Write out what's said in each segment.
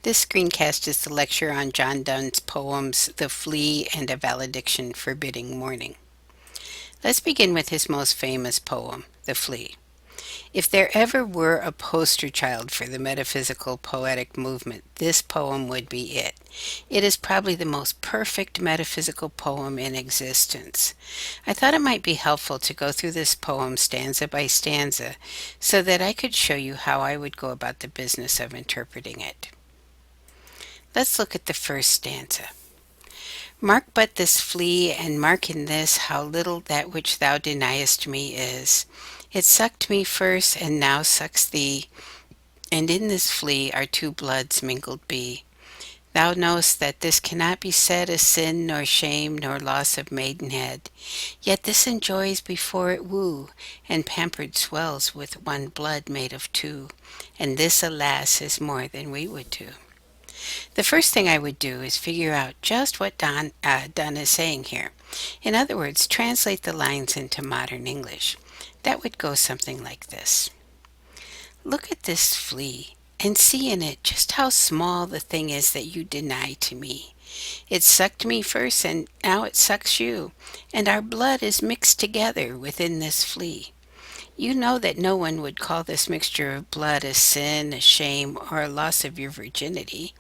This screencast is the lecture on John Donne's poems The Flea and A Valediction Forbidding Mourning. Let's begin with his most famous poem, The Flea. If there ever were a poster child for the metaphysical poetic movement, this poem would be it. It is probably the most perfect metaphysical poem in existence. I thought it might be helpful to go through this poem stanza by stanza so that I could show you how I would go about the business of interpreting it. Let's look at the first stanza. Mark but this flea, and mark in this how little that which thou deniest me is. It sucked me first, and now sucks thee, and in this flea our two bloods mingled be. Thou know'st that this cannot be said a sin, nor shame, nor loss of maidenhead. Yet this enjoys before it woo, and pampered swells with one blood made of two. And this, alas, is more than we would do. The first thing I would do is figure out just what Donne is saying here. In other words, translate the lines into modern English. That would go something like this. Look at this flea, and see in it just how small the thing is that you deny to me. It sucked me first, and now it sucks you, and our blood is mixed together within this flea. You know that no one would call this mixture of blood a sin, a shame, or a loss of your virginity.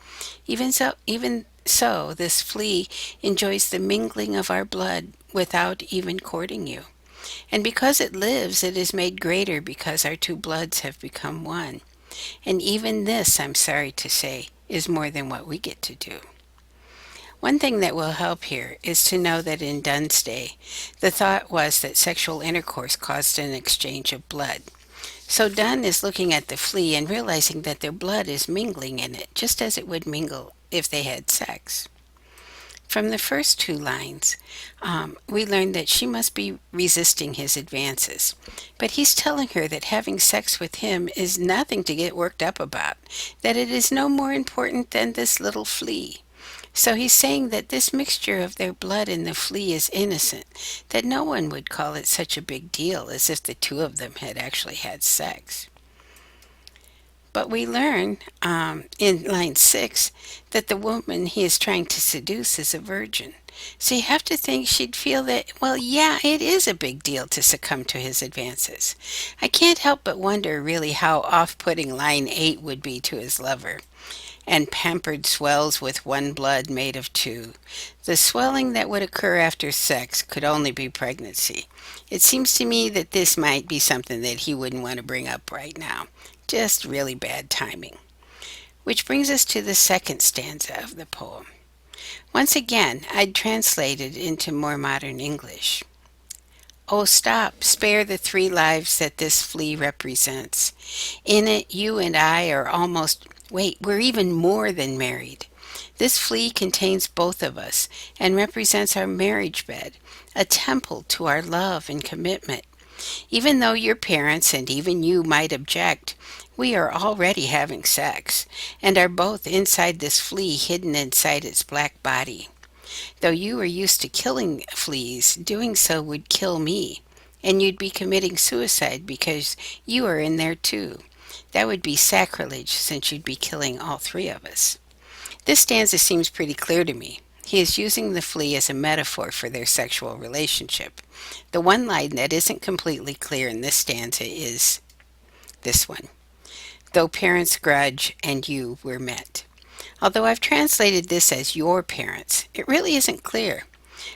Even so, this flea enjoys the mingling of our blood without even courting you. And because it lives, it is made greater because our two bloods have become one. And even this, I'm sorry to say, is more than what we get to do. One thing that will help here is to know that in Donne's day, the thought was that sexual intercourse caused an exchange of blood. So Donne is looking at the flea and realizing that their blood is mingling in it, just as it would mingle if they had sex. From the first two lines, we learn that she must be resisting his advances. But he's telling her that having sex with him is nothing to get worked up about, that it is no more important than this little flea. So he's saying that this mixture of their blood and the flea is innocent, that no one would call it such a big deal as if the two of them had actually had sex. But we learn in line 6 that the woman he is trying to seduce is a virgin. So you have to think she'd feel that, well, yeah, it is a big deal to succumb to his advances. I can't help but wonder really how off-putting line 8 would be to his lover. And pampered swells with one blood made of two. The swelling that would occur after sex could only be pregnancy. It seems to me that this might be something that he wouldn't want to bring up right now. Just really bad timing. Which brings us to the second stanza of the poem. Once again, I'd translate it into more modern English. Oh, stop, spare the 3 lives that this flea represents. In it, you and I are almost, wait, we're even more than married. This flea contains both of us and represents our marriage bed, a temple to our love and commitment. Even though your parents and even you might object, we are already having sex and are both inside this flea hidden inside its black body. Though you are used to killing fleas, doing so would kill me, and you'd be committing suicide because you are in there too. That would be sacrilege since you'd be killing all 3 of us. This stanza seems pretty clear to me. He is using the flea as a metaphor for their sexual relationship. The one line that isn't completely clear in this stanza is this one. Though parents grudge and you were met. Although I've translated this as your parents, it really isn't clear.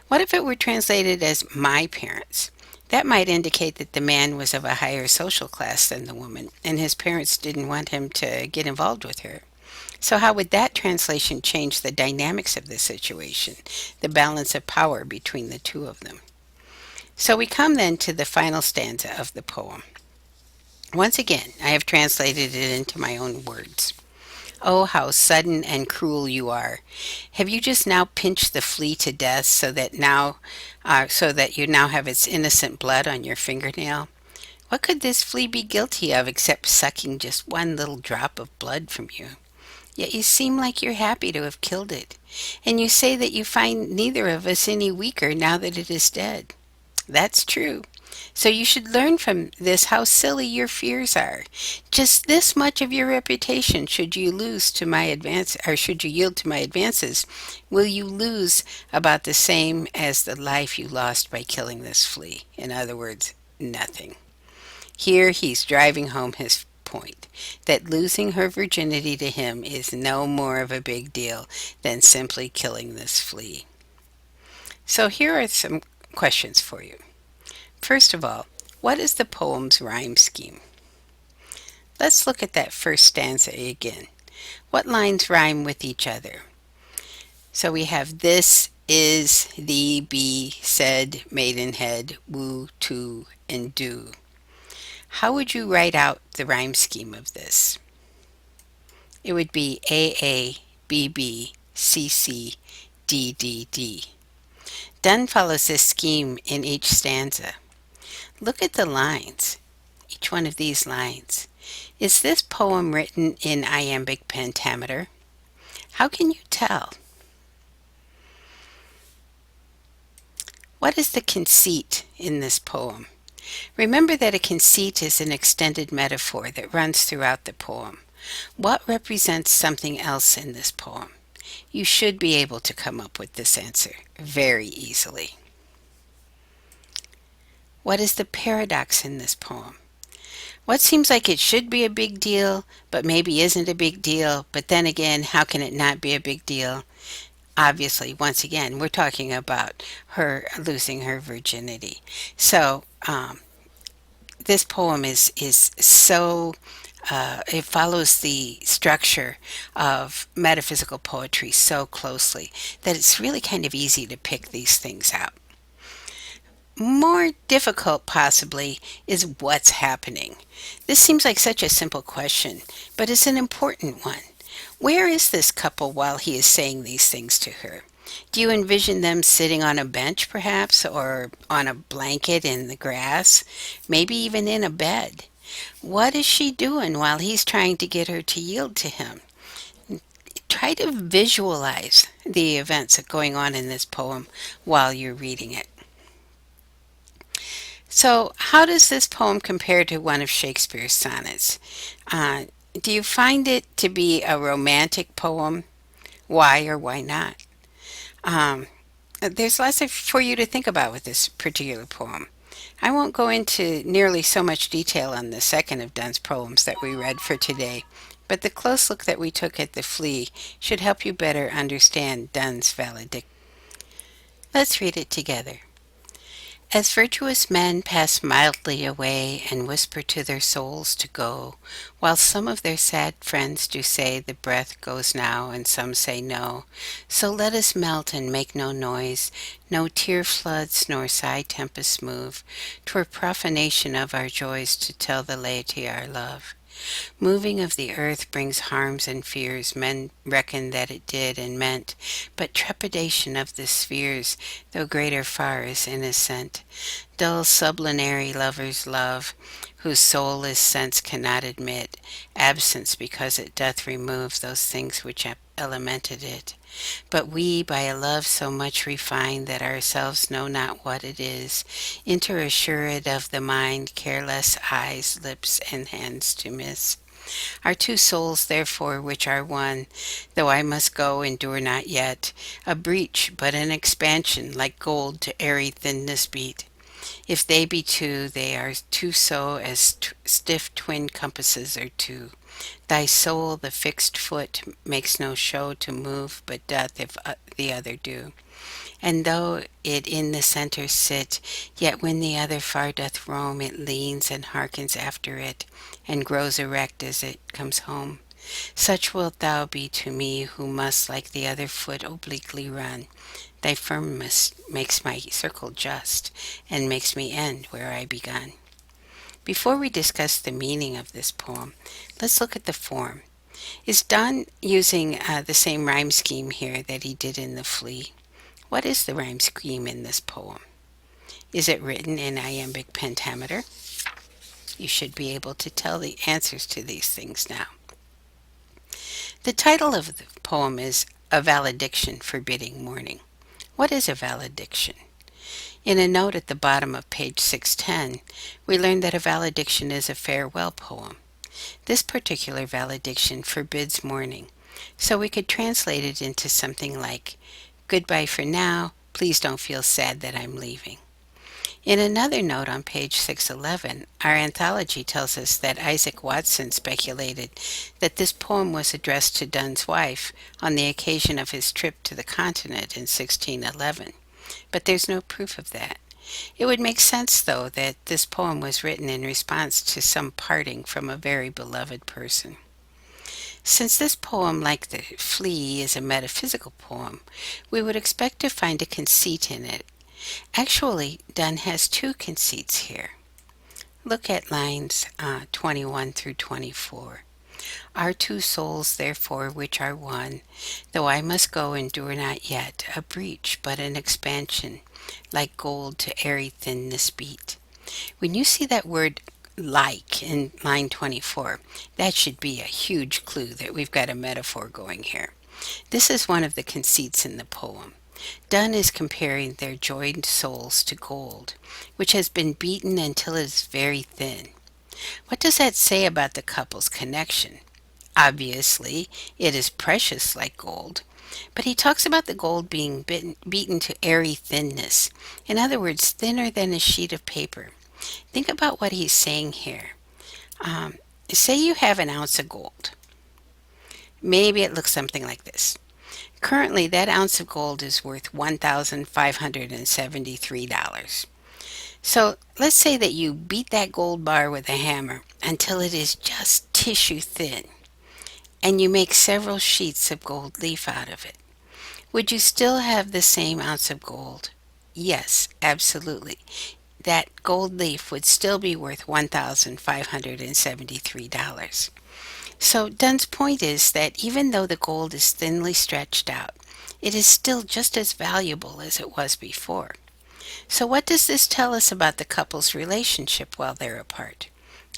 What if it were translated as my parents? That might indicate that the man was of a higher social class than the woman, and his parents didn't want him to get involved with her. So how would that translation change the dynamics of the situation, the balance of power between the two of them? So we come then to the final stanza of the poem. Once again, I have translated it into my own words. Oh, how sudden and cruel you are. Have you just now pinched the flea to death so that you now have its innocent blood on your fingernail? What could this flea be guilty of except sucking just one little drop of blood from you? Yet you seem like you're happy to have killed it, and you say that you find neither of us any weaker now that it is dead. That's true. So you should learn from this how silly your fears are. Just this much of your reputation should you lose to my advance or should you yield to my advances, will you lose about the same as the life you lost by killing this flea. In other words, nothing. Here he's driving home his point that losing her virginity to him is no more of a big deal than simply killing this flea. So here are some questions for you. First of all, what is the poem's rhyme scheme? Let's look at that first stanza again. What lines rhyme with each other? So we have this is, thee, be, said, maidenhead, woo, to, and do. How would you write out the rhyme scheme of this? It would be AA, BB, CC, DDD. Donne follows this scheme in each stanza. Look at the lines, each one of these lines. Is this poem written in iambic pentameter? How can you tell? What is the conceit in this poem? Remember that a conceit is an extended metaphor that runs throughout the poem. What represents something else in this poem? You should be able to come up with this answer very easily. What is the paradox in this poem? What seems like it should be a big deal, but maybe isn't a big deal, but then again, how can it not be a big deal? Obviously, once again, we're talking about her losing her virginity. So, this poem is so it follows the structure of metaphysical poetry so closely that it's really kind of easy to pick these things out. More difficult, possibly, is what's happening. This seems like such a simple question, but it's an important one. Where is this couple while he is saying these things to her? Do you envision them sitting on a bench, perhaps, or on a blanket in the grass, maybe even in a bed? What is she doing while he's trying to get her to yield to him? Try to visualize the events going on in this poem while you're reading it. So, how does this poem compare to one of Shakespeare's sonnets? Uh, do you find it to be a romantic poem? Why or why not? Um, there's lots for you to think about with this particular poem. I won't go into nearly so much detail on the second of Donne's poems that we read for today, but the close look that we took at the flea should help you better understand Donne's valediction. Let's read it together. As virtuous men pass mildly away and whisper to their souls to go, while some of their sad friends do say the breath goes now and some say no, so let us melt and make no noise, no tear floods nor sigh tempests move, 'twere profanation of our joys to tell the laity our love. Moving of the earth brings harms and fears, men reckon that it did and meant, but trepidation of the spheres, though greater far, is innocent. Dull sublunary lovers love, whose soul is sense cannot admit, absence because it doth remove those things which elemented it. But we, by a love so much refined that ourselves know not what it is, enter assured of the mind, careless eyes, lips, and hands to miss. Our two souls, therefore, which are one, though I must go, endure not yet a breach, but an expansion, like gold to airy thinness beat. If they be two, they are two so as stiff twin compasses are two. Thy soul, the fixed foot, makes no show to move, but doth if the other do. And though it in the centre sit, yet when the other far doth roam, it leans and hearkens after it, and grows erect as it comes home. Such wilt thou be to me, who must like the other foot obliquely run. Thy firmness makes my circle just, and makes me end where I begun. Before we discuss the meaning of this poem, let's look at the form. Is Donne using the same rhyme scheme here that he did in The Flea? What is the rhyme scheme in this poem? Is it written in iambic pentameter? You should be able to tell the answers to these things now. The title of the poem is A Valediction Forbidding Mourning. What is a valediction? In a note at the bottom of page 610, we learn that a valediction is a farewell poem. This particular valediction forbids mourning, so we could translate it into something like, "Goodbye for now, please don't feel sad that I'm leaving." In another note on page 611, our anthology tells us that Isaac Watson speculated that this poem was addressed to Donne's wife on the occasion of his trip to the continent in 1611, but there's no proof of that. It would make sense, though, that this poem was written in response to some parting from a very beloved person. Since this poem, like the flea, is a metaphysical poem, we would expect to find a conceit in it. Actually, Donne has two conceits here. Look at lines 21 through 24. Our two souls, therefore, which are one, though I must go, endure not yet a breach, but an expansion, like gold to airy thinness beat. When you see that word like in line 24, that should be a huge clue that we've got a metaphor going here. This is one of the conceits in the poem. Donne is comparing their joined souls to gold, which has been beaten until it is very thin. What does that say about the couple's connection? Obviously, it is precious like gold, but he talks about the gold being beaten to airy thinness. In other words, thinner than a sheet of paper. Think about what he's saying here. Um, Say you have an ounce of gold. Maybe it looks something like this. Currently, that ounce of gold is worth $1,573. So let's say that you beat that gold bar with a hammer until it is just tissue thin, and you make several sheets of gold leaf out of it. Would you still have the same ounce of gold? Yes, absolutely. That gold leaf would still be worth $1,573. So Dunn's point is that even though the gold is thinly stretched out, it is still just as valuable as it was before. So what does this tell us about the couple's relationship while they're apart?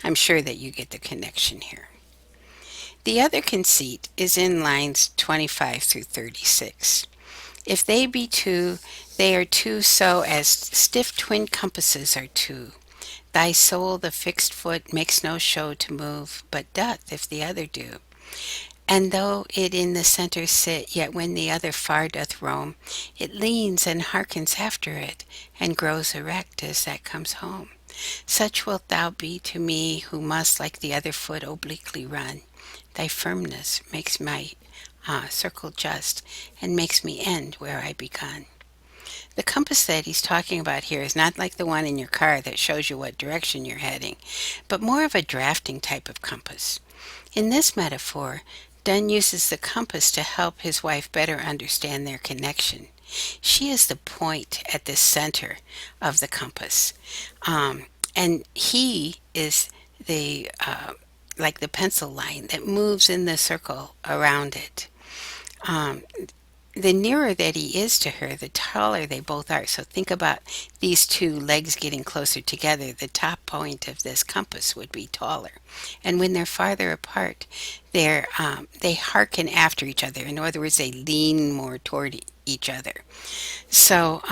I'm sure that you get the connection here. The other conceit is in lines 25 through 36. If they be two, they are two so as stiff twin compasses are two. Thy soul, the fixed foot, makes no show to move, but doth if the other do. And though it in the centre sit, yet when the other far doth roam, it leans and hearkens after it, and grows erect as that comes home. Such wilt thou be to me, who must like the other foot obliquely run. Thy firmness makes my circle just, and makes me end where I begun. The compass that he's talking about here is not like the one in your car that shows you what direction you're heading, but more of a drafting type of compass. In this metaphor, Donne uses the compass to help his wife better understand their connection. She is the point at the center of the compass, and he is the like the pencil line that moves in the circle around it. Um, the nearer that he is to her, the taller they both are. So think about these two legs getting closer together. The top point of this compass would be taller. And when they're farther apart, they hearken after each other. In other words, they lean more toward each other. So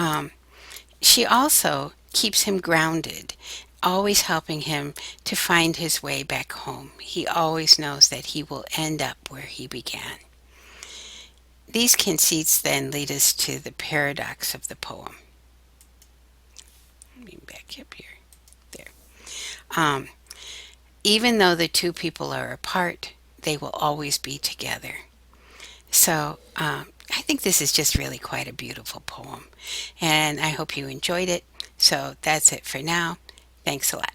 she also keeps him grounded, always helping him to find his way back home. He always knows that he will end up where he began. These conceits then lead us to the paradox of the poem. Let me back up here. There. Um, Even though the two people are apart, they will always be together. So I think this is just really quite a beautiful poem, and I hope you enjoyed it. So that's it for now. Thanks a lot.